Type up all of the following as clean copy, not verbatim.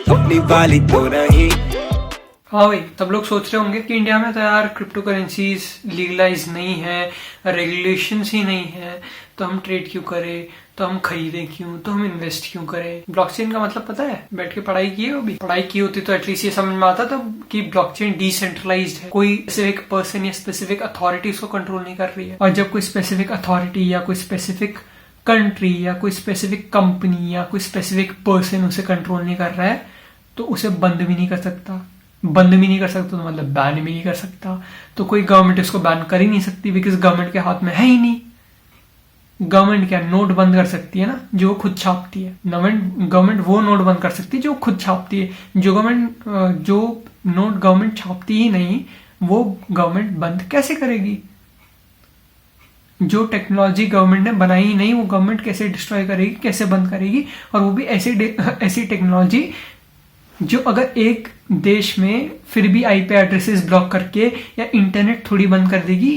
अपनी वाली तो नहीं। हाँ भाई, तब लोग सोच रहे होंगे कि इंडिया में तो यार क्रिप्टो करेंसीज लीगलाइज नहीं है, रेगुलेशंस ही नहीं है, तो हम ट्रेड क्यों करें, तो हम खरीदें क्यों, तो हम इन्वेस्ट क्यों करें। ब्लॉकचेन का मतलब पता है? बैठ के पढ़ाई की है वो भी। पढ़ाई की होती तो एटलीस्ट ये समझ में आता था कि ब्लॉकचेन डिसेंट्रलाइज्ड है, कोई स्पेसिफिक पर्सन या स्पेसिफिक अथॉरिटी उसको कंट्रोल नहीं कर रही है। और जब कोई स्पेसिफिक अथॉरिटी या कोई स्पेसिफिक कंट्री या कोई स्पेसिफिक कंपनी या कोई स्पेसिफिक पर्सन उसे कंट्रोल नहीं कर रहा है, तो उसे बंद भी नहीं कर सकता। बंद भी नहीं कर सकता तो मतलब बैन भी नहीं कर सकता। तो कोई गवर्नमेंट इसको बैन कर ही नहीं सकती, बिकॉज गवर्नमेंट के हाथ में है ही नहीं। गवर्नमेंट क्या नोट बंद कर सकती है ना, जो खुद छापती है। गवर्नमेंट वो नोट बंद कर सकती है जो खुद छापती है। जो नोट गवर्नमेंट छापती ही नहीं, वो गवर्नमेंट बंद कैसे करेगी? जो टेक्नोलॉजी गवर्नमेंट ने बनाई ही नहीं, वो गवर्नमेंट कैसे डिस्ट्रॉय करेगी, कैसे बंद करेगी? और वो भी ऐसी टेक्नोलॉजी जो अगर एक देश में फिर भी आईपी एड्रेसेस ब्लॉक करके या इंटरनेट थोड़ी बंद कर देगी।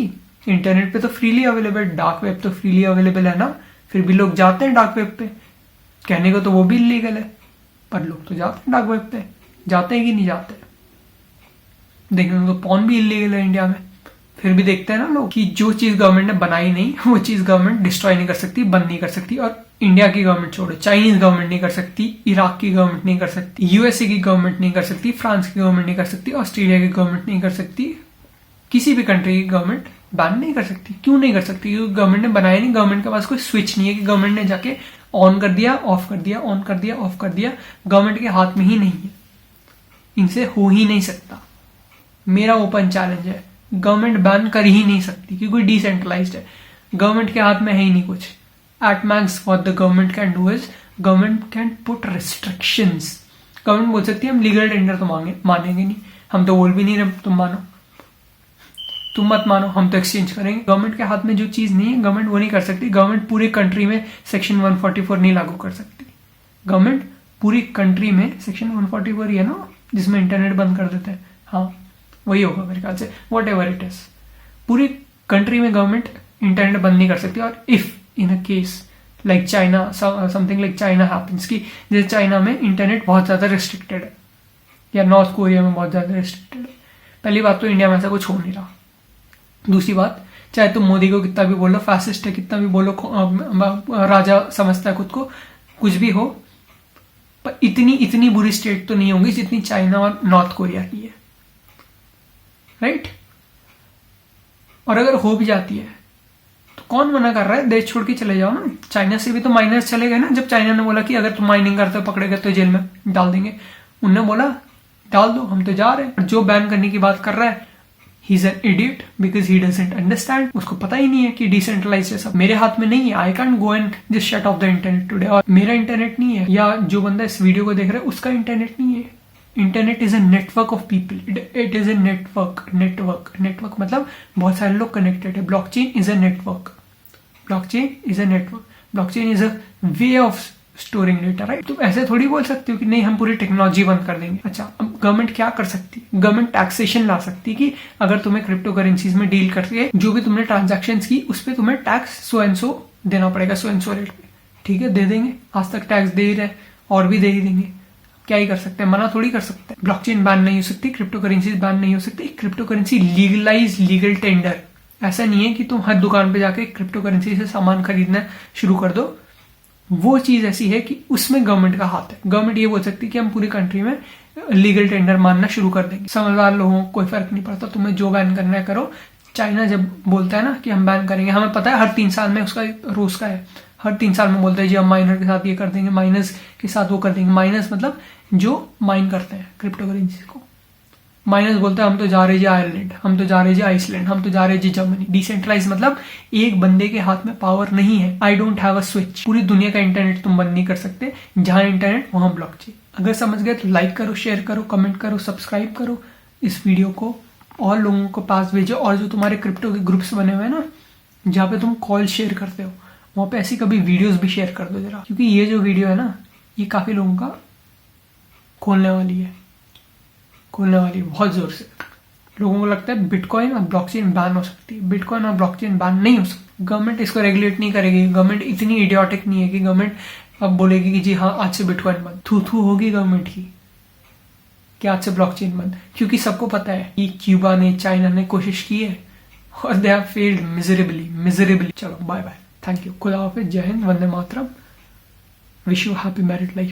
इंटरनेट पे तो फ्रीली अवेलेबल, डार्क वेब तो फ्रीली अवेलेबल है ना, फिर भी लोग जाते हैं डार्क वेब पे। कहने को तो वो भी इलीगल है, पर लोग तो जाते हैं डार्क वेब पे। जाते हैं कि नहीं जाते? देखने को तो पॉर्न भी इलीगल है इंडिया में, फिर भी देखते हैं ना लोग कि जो चीज गवर्नमेंट ने बनाई नहीं, वो चीज गवर्नमेंट डिस्ट्रॉय नहीं कर सकती, बंद नहीं कर सकती। और इंडिया की गवर्नमेंट छोड़ो, चाइनीज गवर्नमेंट नहीं कर सकती, इराक की गवर्नमेंट नहीं कर सकती, यूएसए की गवर्नमेंट नहीं कर सकती, फ्रांस की गवर्नमेंट नहीं कर सकती, ऑस्ट्रेलिया की गवर्नमेंट नहीं कर सकती, किसी भी कंट्री की गवर्नमेंट बैन नहीं कर सकती। क्यों नहीं कर सकती? क्योंकि गवर्नमेंट ने बनाया नहीं। गवर्नमेंट के पास कोई स्विच नहीं है कि गवर्नमेंट ने जाके ऑन कर दिया, ऑफ कर दिया, ऑन कर दिया, ऑफ कर दिया। गवर्नमेंट के हाथ में ही नहीं है, इनसे हो ही नहीं सकता। मेरा ओपन चैलेंज है, गवर्नमेंट बैन कर ही नहीं सकती क्योंकि डिसेंट्रलाइज्ड है। गवर्नमेंट के हाथ में है ही नहीं कुछ। At max what the government can do is government can put restrictions. Government बोल सकती है हम लीगल टेंडर तो मानेंगे नहीं, हम तो बोल भी नहीं रहे तुम मानो, तुम मत मानो, हम तो एक्सचेंज करेंगे। गवर्नमेंट के हाथ में जो चीज नहीं है, गवर्नमेंट वो नहीं कर सकती। गवर्नमेंट पूरी कंट्री में सेक्शन 144 नहीं लागू कर सकती। गवर्नमेंट पूरी कंट्री में सेक्शन 144 ही है ना, जिसमें इंटरनेट बंद कर देते हैं। हाँ, वही होगा मेरे ख्याल से, वॉट एवर इट इज। पूरी कंट्री में गवर्नमेंट इंटरनेट बंद नहीं कर सकती। और if in a case like China, something like China happens कि जैसे चाइना में इंटरनेट बहुत ज्यादा रिस्ट्रिक्टेड है या नॉर्थ कोरिया में बहुत ज्यादा रिस्ट्रिक्टेड है, पहली बात तो इंडिया में ऐसा कुछ हो नहीं रहा। दूसरी बात, चाहे तुम मोदी को कितना भी बोलो फैसिस्ट है, कितना भी बोलो राजा समझता है खुद को, कुछ भी हो, पर इतनी बुरी स्टेट तो नहीं होगी जितनी चाइना और नॉर्थ कोरिया की है, राइट? और अगर हो भी जाती है तो कौन मना कर रहा है? देश छोड़ के चले जाओ ना। चाइना से भी तो माइनर्स चले गए ना, जब चाइना ने बोला कि अगर तुम माइनिंग करते हो पकड़े गए तो जेल में डाल देंगे। उनने बोला डाल दो, हम तो जा रहे हैं। जो बैन करने की बात कर रहा है, he is an idiot because he doesn't understand. उसको पता ही नहीं है कि डिसेंट्रलाइज है सब, मेरे हाथ में नहीं है। I can't go and just shut off the internet today. और मेरा इंटरनेट नहीं है, या जो बंदा इस वीडियो को देख रहा है उसका इंटरनेट नहीं है। Internet is a network of people, it is a network मतलब बहुत सारे लोग कनेक्टेड है। Blockchain is a network, blockchain is a way of storing data, right? तो ऐसे थोड़ी बोल सकते हो कि नहीं हम पूरी टेक्नोलॉजी बंद कर देंगे। अच्छा, अब गवर्नमेंट क्या कर सकती है? गवर्नमेंट टैक्सेशन ला सकती है कि अगर तुम्हें क्रिप्टो करेंसीज में डील करके जो भी तुमने ट्रांजैक्शन की उस पर तुम्हें टैक्स सो एंड सो देना पड़ेगा, सो एंड सो रेट पे। ठीक है, दे देंगे। आज तक टैक्स दे ही रहे और भी दे ही देंगे। क्या ही कर सकते हैं, मना थोड़ी कर सकते हैं। ब्लॉकचेन बैन नहीं हो सकती, क्रिप्टो करेंसी बैन नहीं हो सकती। Crypto currency legal tender. ऐसा नहीं है कि तुम हर दुकान पे जाके क्रिप्टो करेंसी से सामान खरीदना शुरू कर दो। वो चीज ऐसी है कि उसमें गवर्नमेंट का हाथ है। गवर्नमेंट ये बोल सकती है कि हम पूरी कंट्री में लीगल टेंडर मानना शुरू कर देंगे। समझदार लोगों को कोई फर्क नहीं पड़ता, तुम्हें जो बैन करना है करो। चाइना जब बोलता है ना कि हम बैन करेंगे, हमें पता है हर 3 साल में उसका रोज का है। हर 3 साल में बोलते हैं जी हम माइनर के साथ ये कर देंगे, माइनस के साथ वो कर देंगे। माइनस मतलब जो माइन करते हैं क्रिप्टो करेंसी को। माइनस बोलते हैं हम तो जा रहे जी आयरलैंड, हम तो जा रहे जी आइसलैंड, हम तो जा रहे जी जर्मनी। डिसेंट्रलाइज मतलब एक बंदे के हाथ में पावर नहीं है। I don't have a switch. पूरी दुनिया का इंटरनेट तुम बंद नहीं कर सकते। जहां इंटरनेट वहां ब्लॉकचेन। अगर समझ गए तो लाइक करो, शेयर करो, कमेंट करो, सब्सक्राइब करो इस वीडियो को, और लोगों को पास भेजो। और जो तुम्हारे क्रिप्टो के ग्रुप्स बने हुए हैं ना, जहाँ पे तुम कॉल शेयर करते हो, वहां पे ऐसी कभी वीडियोस भी शेयर कर दो जरा, क्योंकि ये जो वीडियो है ना, ये काफी लोगों का खोलने वाली है बहुत जोर से। लोगों को लगता है बिटकॉइन और ब्लॉकचेन बैन हो सकती है। बिटकॉइन और ब्लॉकचेन बैन नहीं हो सकती। गवर्नमेंट इसको रेगुलेट नहीं करेगी। गवर्नमेंट इतनी इडियोटिक नहीं है कि गवर्नमेंट अब बोलेगी कि जी हाँ आज से बिटकॉइन बंद। थू होगी गवर्नमेंट की कि आज से ब्लॉकचेन बंद, क्योंकि सबको पता है कि क्यूबा ने, चाइना ने कोशिश की है और दे हैव फेल्ड मिजरेबली। चलो बाय बाय, थैंक यू, खुदा हाफिज, जय हिंद, वंदे मातरम, wish you happy married life.